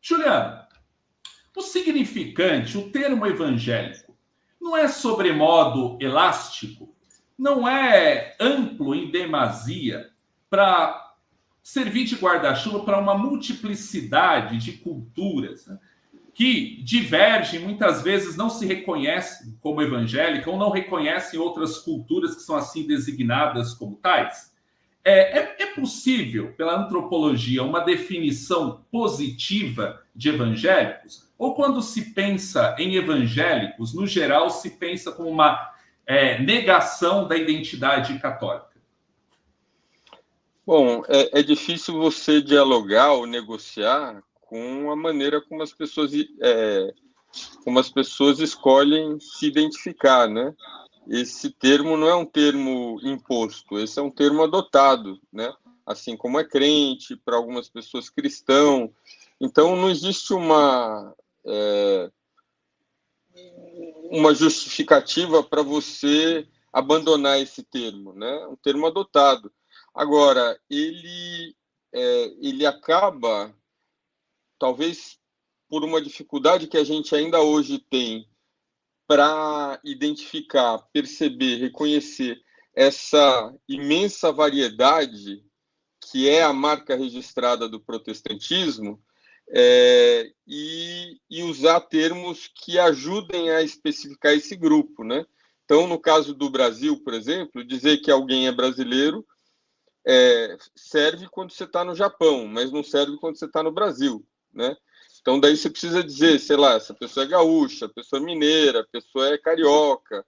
Juliano, o significante, o termo evangélico, não é sobremodo elástico, não é amplo em demasia para servir de guarda-chuva para uma multiplicidade de culturas, né, que divergem, muitas vezes não se reconhecem como evangélicas ou não reconhecem outras culturas que são assim designadas como tais? É possível, pela antropologia, uma definição positiva de evangélicos? Ou quando se pensa em evangélicos, no geral, se pensa como uma negação da identidade católica? Bom, é difícil você dialogar ou negociar com a maneira como as pessoas escolhem se identificar, né? Esse termo não é um termo imposto, esse é um termo adotado, né? Assim como é crente, para algumas pessoas cristão. Então, não existe uma justificativa para você abandonar esse termo, né? Um termo adotado. Agora, ele acaba, talvez por uma dificuldade que a gente ainda hoje tem para identificar, perceber, reconhecer essa imensa variedade que é a marca registrada do protestantismo, e usar termos que ajudem a especificar esse grupo, né? Então, no caso do Brasil, por exemplo, dizer que alguém é brasileiro serve quando você está no Japão, mas não serve quando você está no Brasil, né? Então, daí você precisa dizer, sei lá, essa pessoa é gaúcha, a pessoa é mineira, a pessoa é carioca.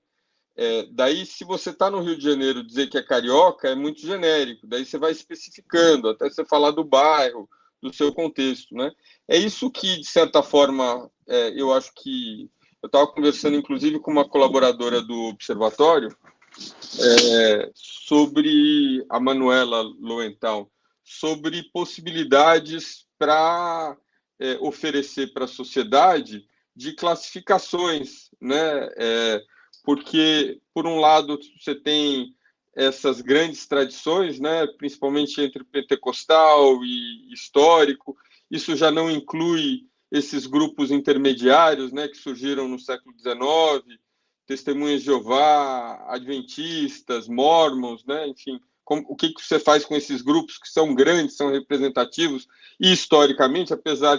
Daí, se você está no Rio de Janeiro, dizer que é carioca é muito genérico. Daí você vai especificando, até você falar do bairro, do seu contexto, né? É isso que, de certa forma, eu acho que... Eu estava conversando, inclusive, com uma colaboradora do Observatório, sobre a Manuela Lowenthal, sobre possibilidades para oferecer para a sociedade de classificações, né? Porque, por um lado, você tem essas grandes tradições, né? Principalmente entre pentecostal e histórico. Isso já não inclui esses grupos intermediários, né? Que surgiram no século XIX, Testemunhas de Jeová, Adventistas, Mormons, né? Enfim, o que você faz com esses grupos que são grandes, são representativos, e historicamente, apesar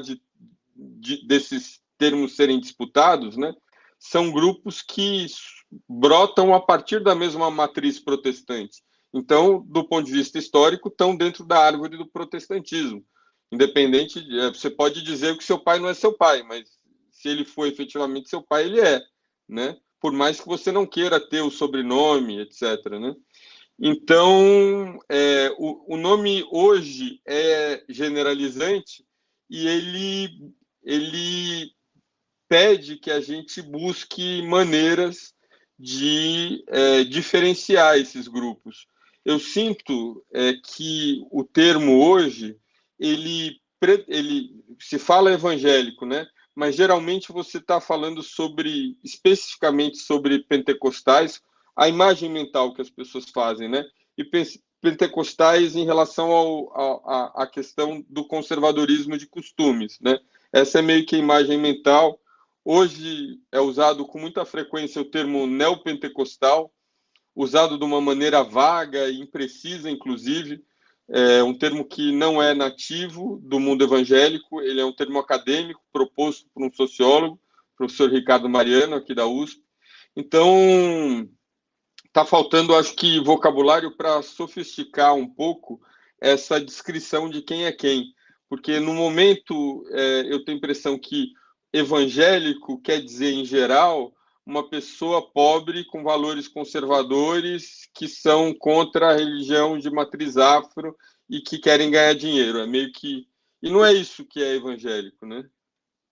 desses termos serem disputados, né? São grupos que brotam a partir da mesma matriz protestante. Então, do ponto de vista histórico, estão dentro da árvore do protestantismo. Independente, você pode dizer que seu pai não é seu pai, mas se ele for efetivamente seu pai, ele é, né? Por mais que você não queira ter o sobrenome, etc., né? Então, o nome hoje é generalizante e ele pede que a gente busque maneiras de diferenciar esses grupos. Eu sinto que o termo hoje, ele se fala evangélico, né? Mas geralmente você está falando especificamente sobre pentecostais, a imagem mental que as pessoas fazem, né? E pentecostais em relação à questão do conservadorismo de costumes, né? Essa é meio que a imagem mental. Hoje é usado com muita frequência o termo neopentecostal, usado de uma maneira vaga e imprecisa, inclusive. É um termo que não é nativo do mundo evangélico, ele é um termo acadêmico proposto por um sociólogo, professor Ricardo Mariano, aqui da USP. Então, está faltando, acho que, vocabulário para sofisticar um pouco essa descrição de quem é quem. Porque, no momento, eu tenho a impressão que evangélico quer dizer, em geral, uma pessoa pobre com valores conservadores que são contra a religião de matriz afro e que querem ganhar dinheiro. É meio que... E não é isso que é evangélico, né?